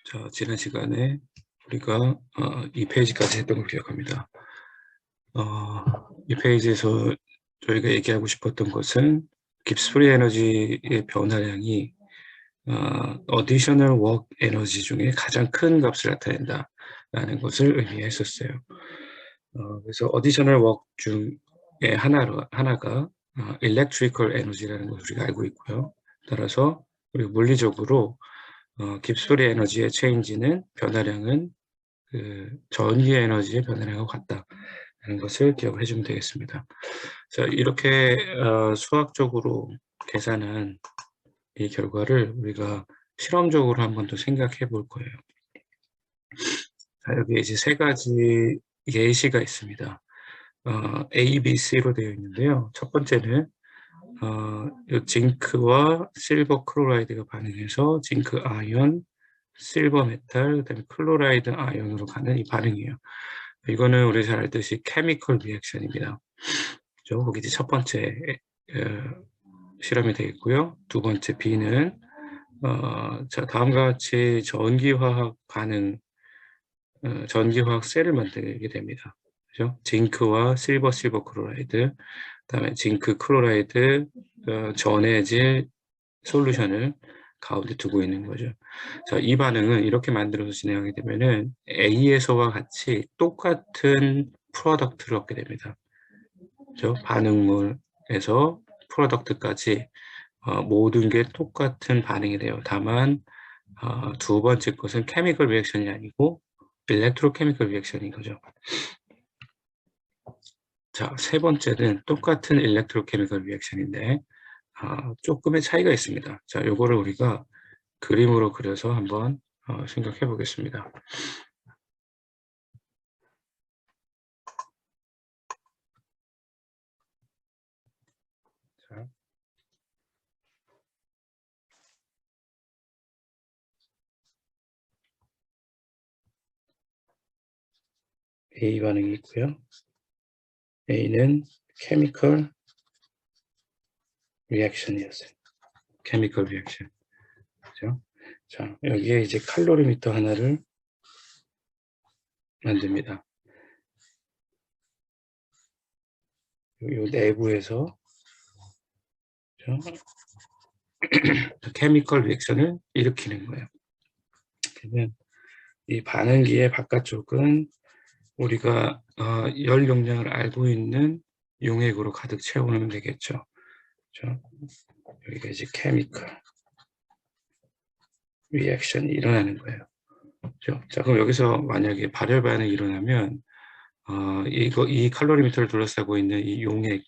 자, 지난 시간에 우리가 이 페이지까지 했던 걸 기억합니다. 이 페이지에서 저희가 얘기하고 싶었던 것은 깁스 프리 에너지의 변화량이 additional work 에너지 중에 가장 큰 값을 나타낸다라는 것을 의미했었어요. 그래서 additional work 중에 하나가 electrical 에너지라는 것을 우리가 알고 있고요. 따라서 우리가 물리적으로 깁스 프리 에너지의 체인지는 변화량은 그 전기 에너지의 변화량과 같다는 것을 기억을 해주면 되겠습니다. 자, 이렇게 수학적으로 계산한 이 결과를 우리가 실험적으로 한 번 더 생각해 볼 거예요. 자, 여기 이제 세 가지 예시가 있습니다. A, B, C로 되어 있는데요. 첫 번째는 이 징크와 실버 클로라이드가 반응해서 징크 아이언, 실버 메탈, 그다음에 클로라이드 아이언으로 가는 이 반응이에요. 이거는 우리 잘 알듯이 케미컬 리액션입니다. 그죠? 거기 이제 첫 번째 실험이 되겠고요. 두 번째 B는 자, 다음과 같이 전기화학 반응, 전기화학 셀을 만들게 됩니다. 그죠? 징크와 실버 클로라이드, 그다음에 징크 클로라이드 전해질 솔루션을 가운데 두고 있는 거죠. 자, 이 반응은 이렇게 만들어서 진행하게 되면은 A에서와 같이 똑같은 프로덕트를 얻게 됩니다. 그죠? 반응물에서 프로덕트까지 모든 게 똑같은 반응이 돼요. 다만 두 번째 것은 케미컬 리액션이 아니고 일렉트로케미컬 리액션인 거죠. 자, 세 번째는 똑같은 일렉트로케미컬 리액션인데 조금의 차이가 있습니다. 자, 요거를 우리가 그림으로 그려서 한번 생각해 보겠습니다. 자, A 반응이 있고요. A는 케미컬 리액션이었어요. 케미컬 리액션. 그죠? 자, 여기에 이제 칼로리미터 하나를 만듭니다. 요 내부에서 케미컬 리액션을 일으키는 거예요. 그러면 이 반응기의 바깥쪽은 우리가 열 용량을 알고 있는 용액으로 가득 채우면 되겠죠. 그렇죠? 여기가 이제 케미컬 리액션이 일어나는 거예요. 그렇죠? 자, 그럼 여기서 만약에 발열 반응이 일어나면 이 칼로리미터를 둘러싸고 있는 이 용액의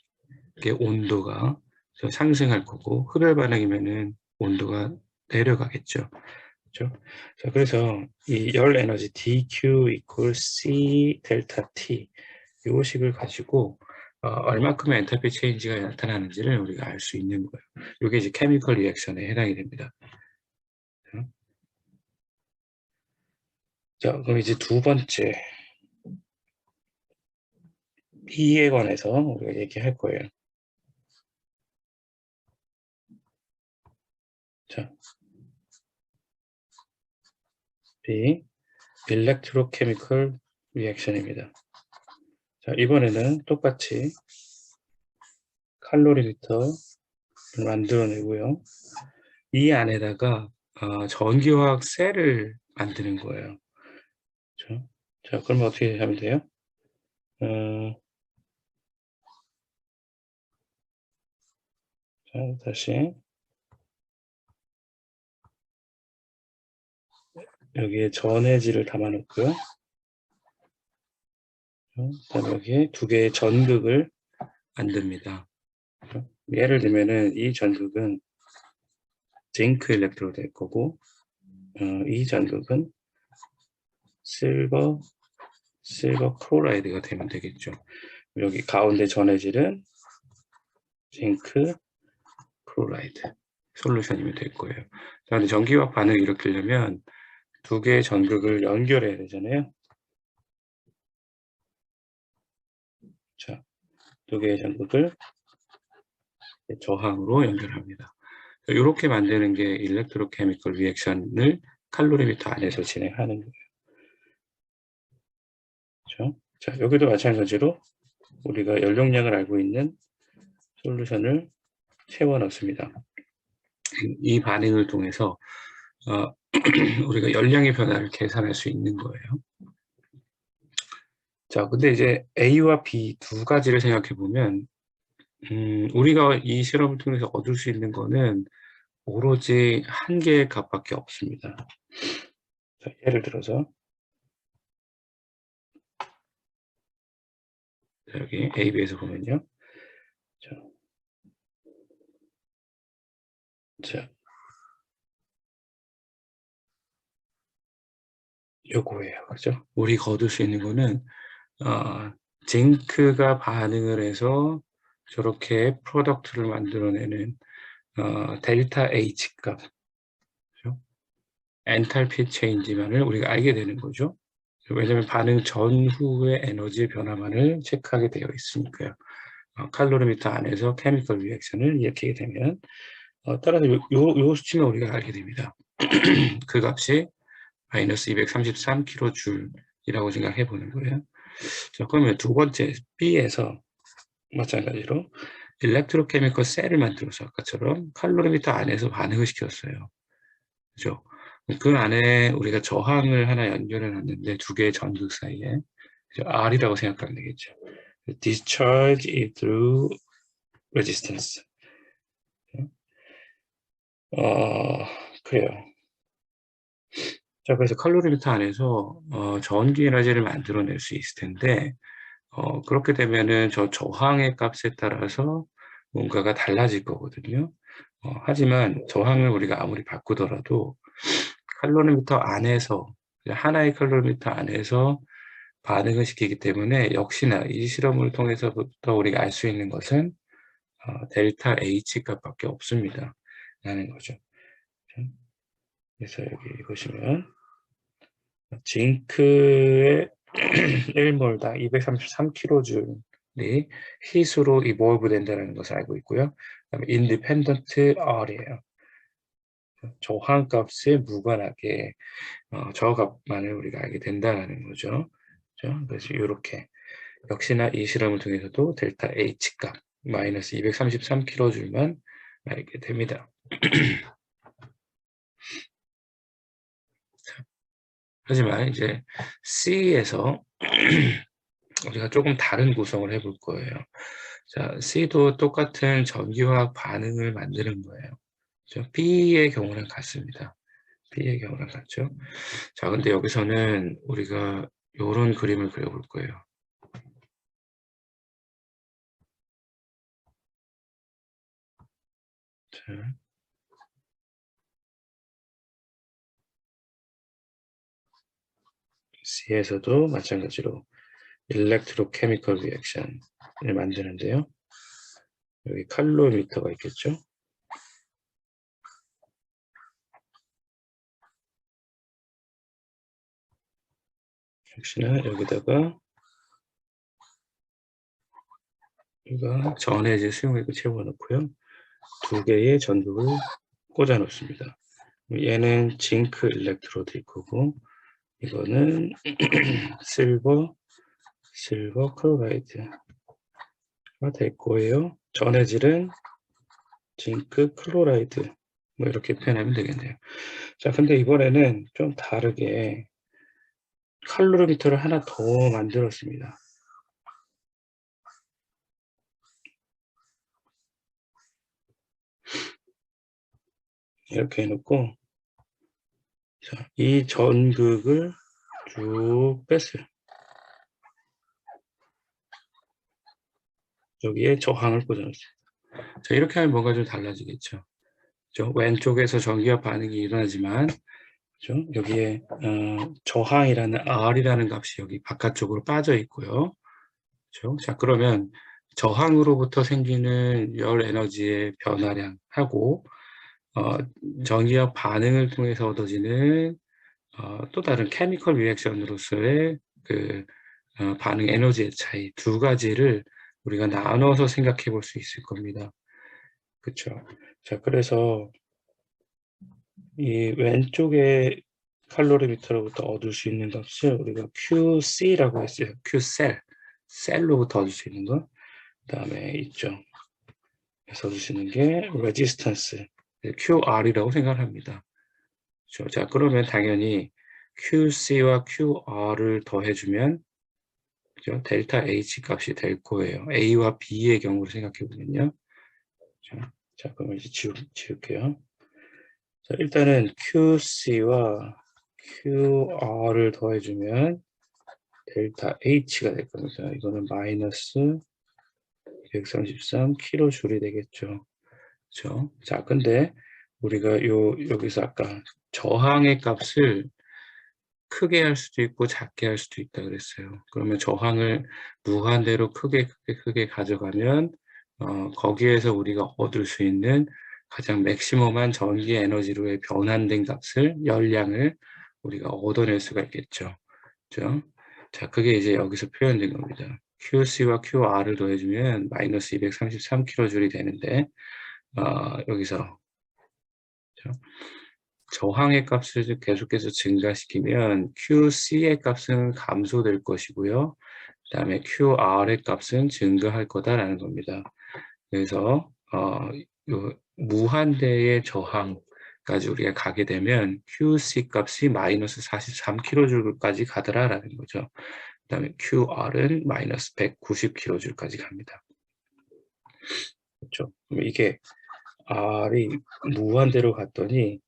온도가 상승할 거고, 흡열 반응이면은 온도가 내려가겠죠. 그렇죠? 자, 그래서 이 열 에너지 dQ equals C 델타 T 이 식을 가지고 얼마큼의 엔탈피 체인지가 나타나는지를 우리가 알 수 있는 거예요. 이게 이제 케미컬 리액션에 해당이 됩니다. 자, 그럼 이제 두 번째 B에 관해서 우리가 얘기할 거예요. 자, B 일렉트로케미컬 리액션입니다. 자, 이번에는 똑같이 칼로리미터를 만들어내고요. 이 안에다가 전기화학 셀을 만드는 거예요. 그렇죠? 자, 그럼 어떻게 하면 돼요? 자, 다시 여기에 전해질을 담아 놓고요. 그다음에 여기에 두 개의 전극을 만듭니다. 예를 들면은 이 전극은 징크 일렉트로드일 거고, 이 전극은 실버 클로라이드가 되면 되겠죠. 여기 가운데 전해질은 징크 클로라이드 솔루션이면 될 거예요. 자, 근데 전기화학 반응을 일으키려면 두 개의 전극을 연결해야 되잖아요. 자, 두 개의 전극을 저항으로 연결합니다. 이렇게 만드는 게 일렉트로케미컬 리액션을 칼로리미터 안에서 진행하는 거예요. 그렇죠? 자, 여기도 마찬가지로 우리가 연용량을 알고 있는 솔루션을 채워 넣습니다. 이 반응을 통해서 우리가 열량의 변화를 계산할 수 있는 거예요. 자, 근데 이제 A와 B 두 가지를 생각해 보면 우리가 이 실험을 통해서 얻을 수 있는 거는 오로지 한 개의 값밖에 없습니다. 자, 예를 들어서 여기 A, B에서 보면요. 자, 요거예요. 그죠? 우리가 얻을 수 있는 거는 징크가 반응을 해서 저렇게 프로덕트를 만들어내는 델타 H 값, 그죠? 엔탈피 체인지만을 우리가 알게 되는 거죠. 왜냐하면 반응 전후의 에너지의 변화만을 체크하게 되어 있으니까요. 칼로리미터 안에서 케미컬 리액션을 일으키게 되면 따라서 요 수치만 우리가 알게 됩니다. 그 값이 마이너스 233kJ이라고 생각해 보는 거예요. 자, 그러면 두 번째 B에서 마찬가지로 일렉트로케미컬 셀을 만들어서 아까처럼 칼로리미터 안에서 반응을 시켰어요. 그죠? 그 안에 우리가 저항을 하나 연결해 놨는데 두 개의 전극 사이에 R이라고 생각하면 되겠죠. Discharge it through resistance. 그래요. 자, 그래서 칼로리미터 안에서 전기 에너지를 만들어낼 수 있을 텐데 그렇게 되면은 저 저항의 값에 따라서 뭔가가 달라질 거거든요. 하지만 저항을 우리가 아무리 바꾸더라도 칼로리미터 안에서 하나의 칼로리미터 안에서 반응을 시키기 때문에 역시나 이 실험을 통해서부터 우리가 알 수 있는 것은 델타 H 값밖에 없습니다. 라는 거죠. 그래서 여기 보시면 징크의 1몰당 233kJ이 희수로 이몰브 된다는 것을 알고 있고요. 그다음에 인디펜던트 R이에요. 저항값에 무관하게 저 값만을 우리가 알게 된다는 거죠. 그래서 이렇게 역시나 이 실험을 통해서도 델타 H 값 마이너스 233kJ만 알게 됩니다. 하지만 이제 C에서 우리가 조금 다른 구성을 해볼 거예요. 자, C도 똑같은 전기화학 반응을 만드는 거예요. B의 경우는 같습니다. B의 경우는 같죠. 자, 근데 여기서는 우리가 이런 그림을 그려볼 거예요. 자, C에서도 마찬가지로 일렉트로케미컬 리액션을 만드는데요. 여기 칼로미터가 있겠죠. 역시나 여기다가 우리가 전해질 수용액을 채워놓고요. 두 개의 전극을 꽂아 놓습니다. 얘는 징크 일렉트로드일 거고 이거는 실버 클로라이드가 될 거예요. 전해질은 징크 클로라이드 뭐 이렇게 표현하면 되겠네요. 자, 근데 이번에는 좀 다르게 칼로리미터를 하나 더 만들었습니다. 이렇게 해놓고 자, 이 전극을 쭉 뺐어요. 여기에 저항을 꽂아놨어요. 자, 이렇게 하면 뭔가 좀 달라지겠죠. 그렇죠? 왼쪽에서 전기와 반응이 일어나지만 그렇죠? 여기에 저항이라는 R이라는 값이 여기 바깥쪽으로 빠져 있고요. 그렇죠? 자, 그러면 저항으로부터 생기는 열 에너지의 변화량하고 전기와 반응을 통해서 얻어지는 또 다른 케미컬 리액션으로서의 그 반응 에너지의 차이 두 가지를 우리가 나눠서 생각해 볼 수 있을 겁니다. 그렇죠? 자, 그래서 이 왼쪽에 칼로리미터로부터 얻을 수 있는 값을 우리가 QC라고 했어요. Q셀, 셀로부터 얻을 수 있는 거. 그다음에 있죠. 그래서 얻을 수 있는 게 레지스턴스, QR이라고 생각을 합니다. 그렇죠? 자, 그러면 당연히 QC와 QR을 더해주면 그죠? 델타 H 값이 될 거예요. A와 B의 경우를 생각해 보면요. 자, 그럼 이제 지울게요. 자, 일단은 QC와 QR을 더해주면 델타 H가 될 겁니다. 이거는 마이너스 233kJ이 되겠죠. 그렇죠? 자, 근데 우리가 여기서 아까 저항의 값을 크게 할 수도 있고 작게 할 수도 있다 그랬어요. 그러면 저항을 무한대로 크게 가져가면 거기에서 우리가 얻을 수 있는 가장 맥시멈한 전기 에너지로의 변환된 값을 열량을 우리가 얻어낼 수가 있겠죠. 그렇죠? 자, 그게 이제 여기서 표현된 겁니다. QC와 QR을 더해주면 마이너스 233kJ이 되는데 여기서 그렇죠? 저항의 값을 계속해서 증가시키면 QC의 값은 감소될 것이고요. 그 다음에 QR의 값은 증가할 거다라는 겁니다. 그래서 요 무한대의 저항까지 우리가 가게 되면 QC 값이 마이너스 43kJ까지 가더라라는 거죠. 그 다음에 QR은 마이너스 190kJ까지 갑니다. 그렇죠? 그럼 이게 R이 무한대로 갔더니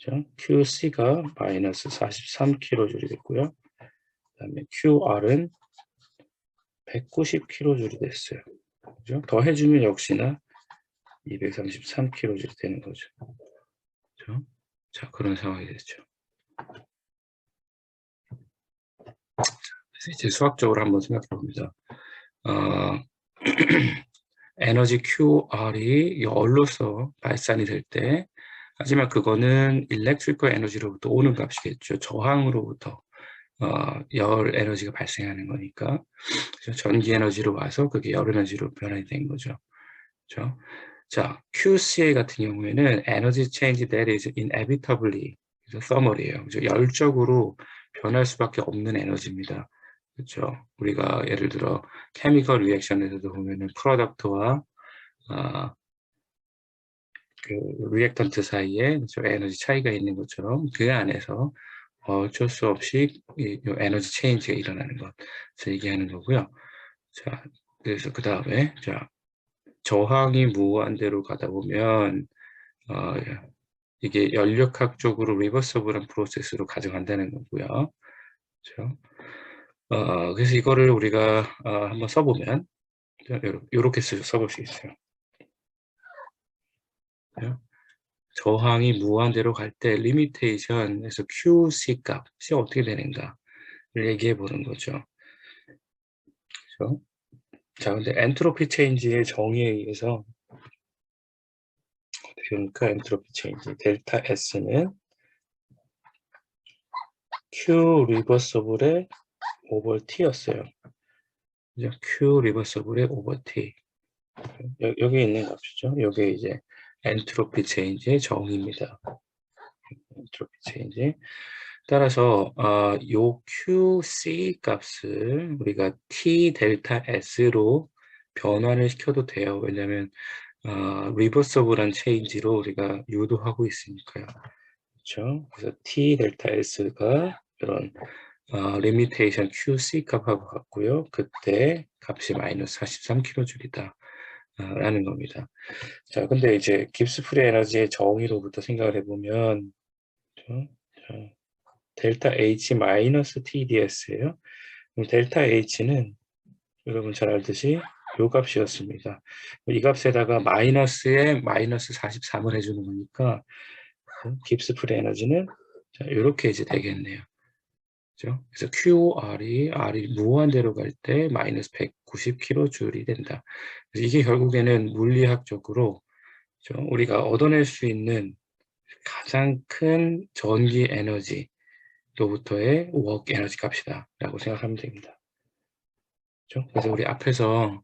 그렇죠? QC가 마이너스 43kJ이 됐고요. 그다음에 QR은 190kJ이 됐어요. 그죠? 더해주면 역시나 233kJ이 되는 거죠. 그죠? 자, 그런 상황이 됐죠. 그래서 이제 수학적으로 한번 생각해 봅니다. 에너지 QR이 열로서 발산이 될 때, 하지만 그거는 일렉트리컬 에너지로부터 오는 값이겠죠. 저항으로부터 열 에너지가 발생하는 거니까 전기 에너지로 와서 그게 열 에너지로 변환이 된 거죠. 그렇죠? 자, QCA 같은 경우에는 Energy Change that is inevitably thermal이에요. 그렇죠? 열적으로 변할 수밖에 없는 에너지입니다. 그렇죠? 우리가 예를 들어 케미컬 리액션에서도 보면은 프로덕트와 그 리액턴트 사이에 그렇죠? 에너지 차이가 있는 것처럼 그 안에서 어쩔 수 없이 이 에너지 체인지가 일어나는 것, 그래서 얘기하는 거고요. 자, 그래서 그 다음에 자 저항이 무한대로 가다 보면 이게 연력학적으로 리버서블한 프로세스로 가져간다는 거고요. 그렇죠? 그래서 이거를 우리가 한번 써보면 이렇게 써볼 수 있어요. 그렇죠? 저항이 무한대로 갈 때 리미테이션에서 QC 값이 어떻게 되는가를 얘기해 보는 거죠. 그렇죠? 자, 근데 엔트로피 체인지의 정의에 의해서 그러니까 엔트로피 체인지 델타 S는 Q 리버서블의 오버 T였어요. Q 리버서블의 오버 T. 여기 있는 값이죠. 여기 이제 엔트로피 체인지의 정의입니다. 엔트로피 체인지. 따라서 요 QC 값을 우리가 T 델타 S로 변환을 시켜도 돼요. 왜냐하면 리버서블한 체인지로 우리가 유도하고 있으니까요. 그렇죠? 그래서 T 델타 S가 이런 리미테이션 QC 값하고 같고요. 그때 값이 마이너스 43kJ이다. 라는 겁니다. 자, 근데 이제 깁스 프리 에너지의 정의로부터 생각을 해보면, 자, 델타 H 마이너스 TDS예요. 그럼 델타 H는 여러분 잘 알듯이 요 값이었습니다. 이 값에다가 마이너스에 마이너스 43을 해주는 거니까 깁스 프리 에너지는 자, 이렇게 이제 되겠네요. 그죠? 그래서 R이 무한대로 갈 때 마이너스 190kJ이 된다. 그래서 이게 결국에는 물리학적으로 그죠? 우리가 얻어낼 수 있는 가장 큰 전기 에너지로부터의 워크 에너지 값이다 라고 생각하면 됩니다. 그죠? 그래서 우리 앞에서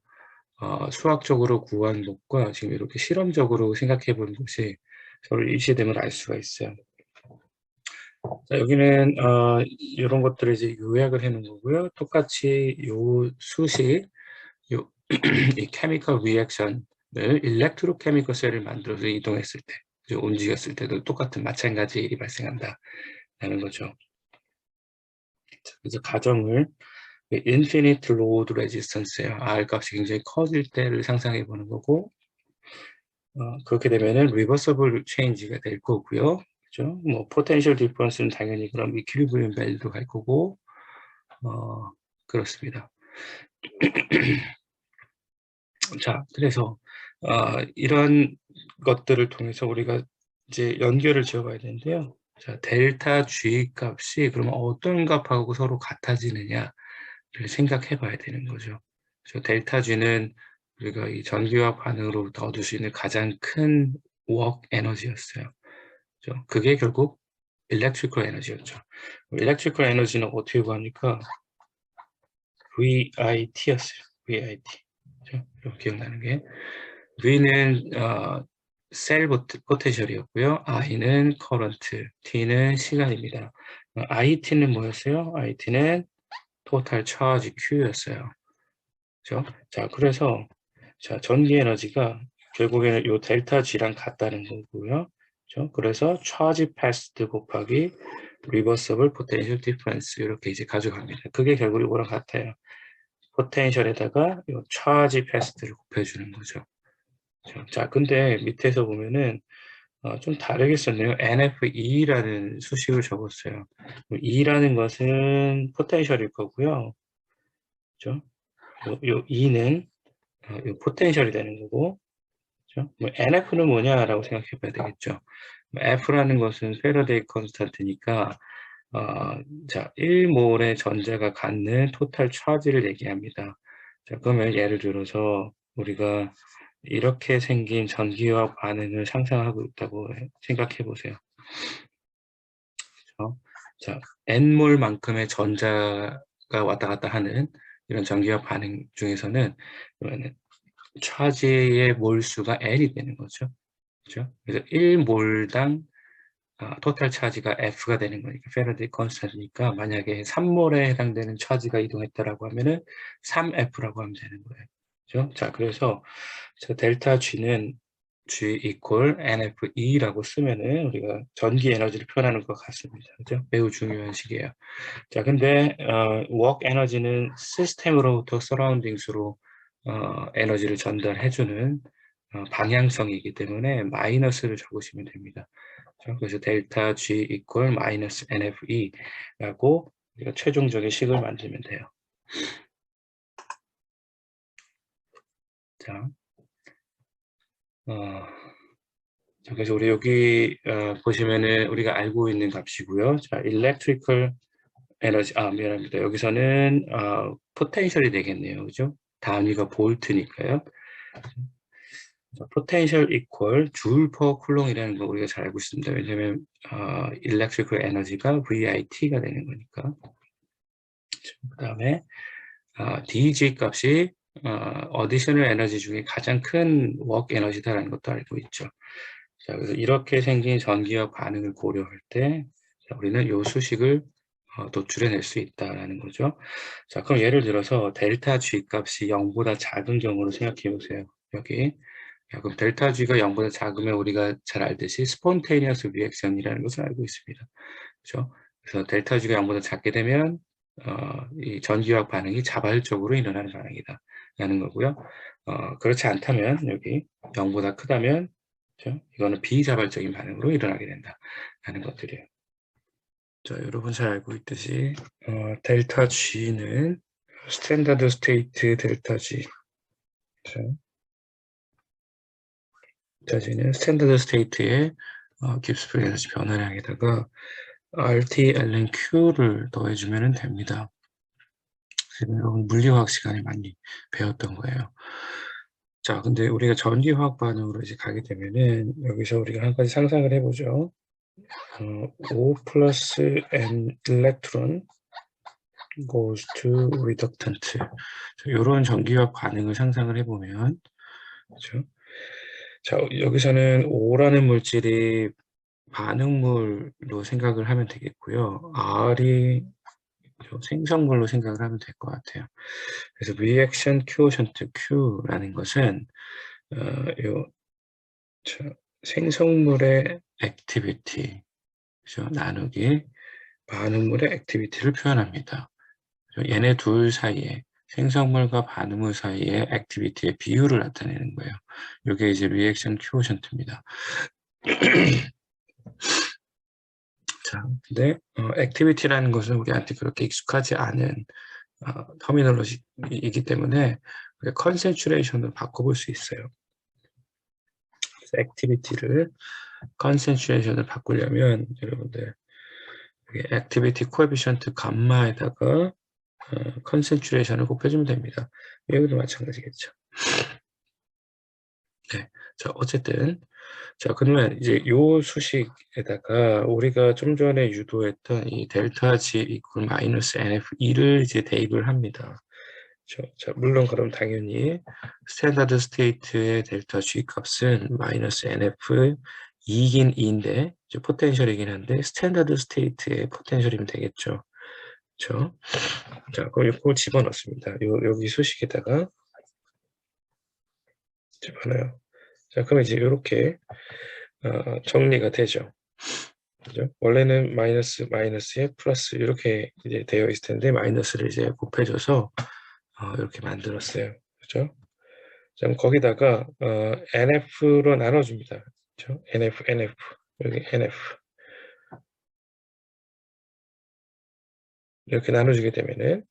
수학적으로 구한 것과 지금 이렇게 실험적으로 생각해 보는 것이 서로 일치됨을 알 수가 있어요. 자, 여기는 이런 것들을 이제 요약을 해 놓은 거고요. 똑같이 요 수식, 요 이 케미컬 리액션을 일렉트로케미컬 셀을 만들어서 이동했을 때, 움직였을 때도 똑같은 마찬가지 일이 발생한다라는 거죠. 그래서 가정을 인피니트 로드 레지스턴스예요. R 값이 굉장히 커질 때를 상상해 보는 거고, 그렇게 되면은 리버서블 체인지가 될 거고요. 그죠? 뭐 포텐셜 디퍼런스는 당연히 그럼 이퀄리브리엄 밸류도 갈 거고, 그렇습니다. 자, 그래서 이런 것들을 통해서 우리가 이제 연결을 지어봐야 되는데요. 자, 델타 G 값이 그러면 어떤 값하고 서로 같아지느냐를 생각해 봐야 되는 거죠. 그래서 델타 G는 우리가 이 전기화 반응으로부터 얻을 수 있는 가장 큰 워크 에너지였어요. 그죠? 그게 결국 일렉트리컬 에너지였죠. 일렉트리컬 에너지는 어떻게 구합니까? VIT였어요. VIT. 그죠? 기억나는 게. V는 셀 포텐셜이었고요. I는 커런트, T는 시간입니다. IT는 뭐였어요? IT는 토탈 차지 Q였어요. 그죠? 자, 그래서 자, 전기 에너지가 결국에는 요 델타 G랑 같다는 거고요. 그죠? 그래서 차지 패스트 곱하기 리버서블 포텐셜 디퍼런스 이렇게 이제 가져갑니다. 그게 결국 이거랑 같아요. 포텐셜에다가 요 차지 패스트를 곱해주는 거죠. 자, 근데 밑에서 보면은 좀 다르게 썼네요. NFE라는 수식을 적었어요. E라는 것은 포텐셜일 거고요. 그죠? 요 E는 요 포텐셜이 되는 거고, 그죠? 뭐 NF는 뭐냐라고 생각해 봐야 되겠죠. F라는 것은 패러데이 컨스탄트니까, 자, 1몰의 전자가 갖는 토탈 차지를 얘기합니다. 자, 그러면 예를 들어서 우리가 이렇게 생긴 전기화 반응을 상상하고 있다고 생각해 보세요. 그렇죠? 자, N몰만큼의 전자가 왔다 갔다 하는 이런 전기화 반응 중에서는 차지의 몰수가 N이 되는 거죠. 그렇죠? 그래서 1몰당 토탈 차지가 F가 되는 거니까 패러데이 컨스턴트니까 만약에 3몰에 해당되는 차지가 이동했다라고 하면은 3F라고 하면 되는 거예요. 그렇죠? 자, 그래서 저 델타 G는 G equal NFE라고 쓰면은 우리가 전기 에너지를 표현하는 것 같습니다. 그죠? 매우 중요한 식이에요. 자, 근데 work 에너지는 시스템으로부터 서라운딩스로 에너지를 전달해주는 방향성이기 때문에 마이너스를 적으시면 됩니다. 그래서 델타 G equal 마이너스 NFE라고 우리가 최종적인 식을 만들면 돼요. 자, 그래서 우리 여기 보시면은 우리가 알고 있는 값이고요. 자, electrical 에너지, 미안합니다. 여기서는 포텐셜이 되겠네요. 그죠? 단위가 볼트니까요. 포텐셜 이퀄 줄 퍼 쿨롱이라는 거 우리가 잘 알고 있습니다. 왜냐하면 electrical 에너지가 VIT가 되는 거니까. 그 다음에 DG 값이 어디셔널 에너지 중에 가장 큰 워크 에너지다라는 것도 알고 있죠. 자, 그래서 이렇게 생긴 전기와 반응을 고려할 때 우리는 이 수식을 도출해낼 수 있다라는 거죠. 자, 그럼 예를 들어서 델타 G 값이 0보다 작은 경우로 생각해 보세요. 여기. 자, 그럼 델타 G가 0보다 작으면 우리가 잘 알듯이 스폰테니어스 리액션이라는 것을 알고 있습니다. 그렇죠? 그래서 델타 G가 0보다 작게 되면 이 전기화학 반응이 자발적으로 일어나는 반응이다 라는 거고요. 그렇지 않다면 여기 0보다 크다면 그렇죠? 이거는 비자발적인 반응으로 일어나게 된다 라는 것들이에요. 자, 여러분 잘 알고 있듯이 델타 G는 스탠다드 스테이트 델타 G. 델타 G는 스탠다드 스테이트의 깁스 에너지 변화량에다가 RT, ln Q를 더해주면 됩니다. 여러분 물리화학 시간에 많이 배웠던 거예요. 자, 근데 우리가 전기화학 반응으로 이제 가게 되면은 여기서 우리가 한 가지 상상을 해보죠. O 플러스 N electron goes to reductant. 이런 전기화학 반응을 상상을 해보면, 그렇죠? 자, 여기서는 O라는 물질이 반응물로 생각을 하면 되겠고요. R이 생성물로 생각을 하면 될 것 같아요. 그래서 reaction quotient Q라는 것은 요 생성물의 activity, 그죠? 나누기 반응물의 activity를 표현합니다. 얘네 둘 사이에 생성물과 반응물 사이의 액티비티의 비율을 나타내는 거예요. 이게 이제 리액션 큐오션트입니다. 자, 근데 액티비티라는 것은 우리한테 그렇게 익숙하지 않은 터미널로지이기 때문에 컨센츄레이션을 바꿔볼 수 있어요. 액티비티를 컨센츄레이션을 바꾸려면 여러분들 액티비티 코에피션트 감마에다가 컨센츄레이션을 곱해주면 됩니다. 여기도 마찬가지겠죠. 네, 자 어쨌든 자 그러면 이제 요 수식에다가 우리가 좀 전에 유도했던 이 델타 G 이퀄 마이너스 NF2를 이제 대입을 합니다. 자 물론 그럼 당연히 스탠다드 스테이트의 델타 G 값은 마이너스 NF 2긴 2인데 포텐셜이긴 한데 스탠다드 스테이트의 포텐셜이면 되겠죠. 그렇죠? 자 그럼 이걸 집어넣습니다. 여기 수식에다가 집어넣어요. 자 그럼 이제 이렇게 정리가 되죠. 그죠? 원래는 마이너스에 플러스 이렇게 이제 되어 있을 텐데 마이너스를 이제 곱해줘서 이렇게 만들었어요. 그죠? 그럼 거기다가 NF로 나눠줍니다. 그죠? NF 여기 NF 이렇게 나눠주게 되면은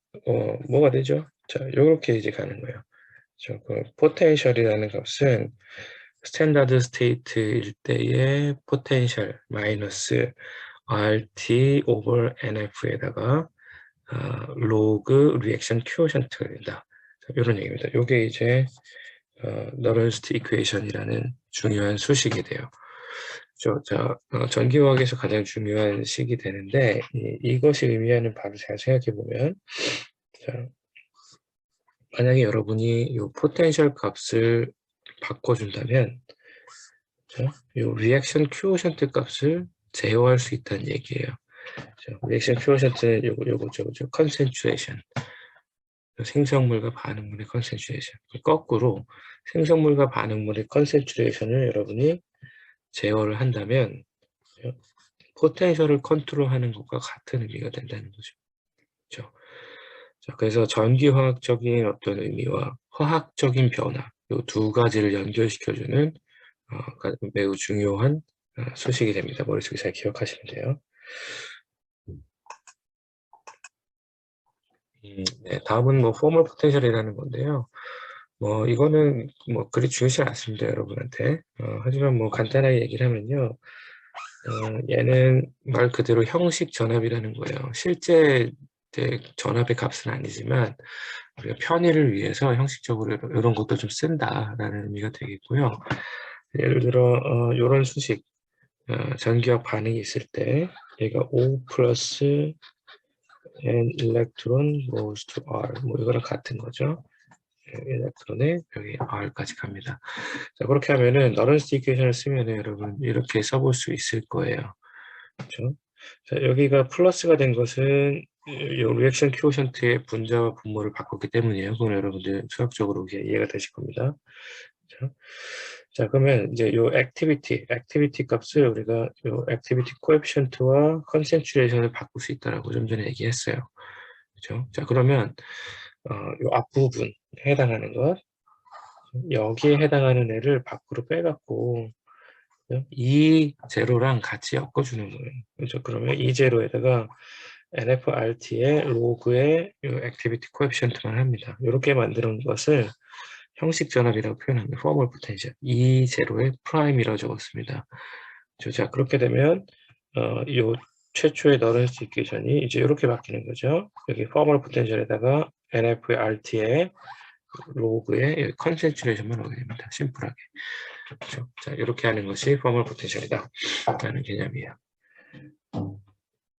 뭐가 되죠? 자, 이렇게 이제 가는 거예요. 그 포텐셜이라는 값은 스탠다드 스테이트일 때의 포텐셜 마이너스 RT 오버 NF에다가 로그 리액션 큐오션트가 된다. 이런 얘기입니다. 이게 이제 너런스트 이퀘이션이라는 중요한 수식이 돼요. 전기화학에서 가장 중요한 식이 되는데 이것이 의미하는 바로 잘 생각해 보면 만약에 여러분이 이 포텐셜 값을 바꿔준다면 이 리액션 큐오션트 값을 제어할 수 있다는 얘기예요. 리액션 큐오션트는 요거죠. 컨센츄레이션. 생성물과 반응물의 컨센츄레이션. 거꾸로 생성물과 반응물의 컨센츄레이션을 여러분이 제어를 한다면 포텐셜을 컨트롤하는 것과 같은 의미가 된다는 거죠. 그렇죠? 자, 그래서 전기화학적인 어떤 의미와 화학적인 변화 이 두 가지를 연결시켜주는 매우 중요한 소식이 됩니다. 머릿속에 잘 기억하시면 돼요. 네, 다음은 뭐 포멀 포텐셜이라는 건데요. 이거는 그리 중요하지 않습니다, 여러분한테. 하지만 간단하게 얘기를 하면요. 얘는 말 그대로 형식 전압이라는 거예요. 실제 전압의 값은 아니지만 우리가 편의를 위해서 형식적으로 이런 것도 좀 쓴다라는 의미가 되겠고요. 예를 들어 이런 수식 전기학 반응이 있을 때 얘가 O 플러스 N electron goes to R 이거랑 같은 거죠. 일렉트론에 여기 R까지 갑니다. 자, 그렇게 하면은 너런스트 이퀘이션을 쓰면은 여러분 이렇게 써볼 수 있을 거예요. 그렇죠? 자, 여기가 플러스가 된 것은 이 리액션 큐오션트의 분자와 분모를 바꿨기 때문이에요. 그건 여러분들 수학적으로 이해가 되실 겁니다. 그렇죠? 자, 그러면 이제 요 액티비티 값을 우리가 요 액티비티 코에피션트와 컨센츄레이션을 바꿀 수 있다라고 좀 전에 얘기했어요. 그렇죠? 자, 그러면 요 앞부분 해당하는 것 여기에 해당하는 애를 밖으로 빼갖고 이 제로랑 같이 엮어주는 거예요. 그렇죠? 그러면 이 제로에다가 NFRT의 로그의 액티비티 코에피션트만 합니다. 이렇게 만드는 것을 형식 전압이라고 표현합니다. 포멀 포텐셜. 이 제로의 프라임이라고 적었습니다. 자, 그렇게 되면 이 최초의 너런스 이퀘이션이 이제 이렇게 바뀌는 거죠. 여기 포멀 포텐셜에다가 NFRT의 로그의 컨센츄레이션만 오게 됩니다. 심플하게. 그렇죠? 자, 이렇게 하는 것이 포멀 포텐셜이다 라는 개념이에요.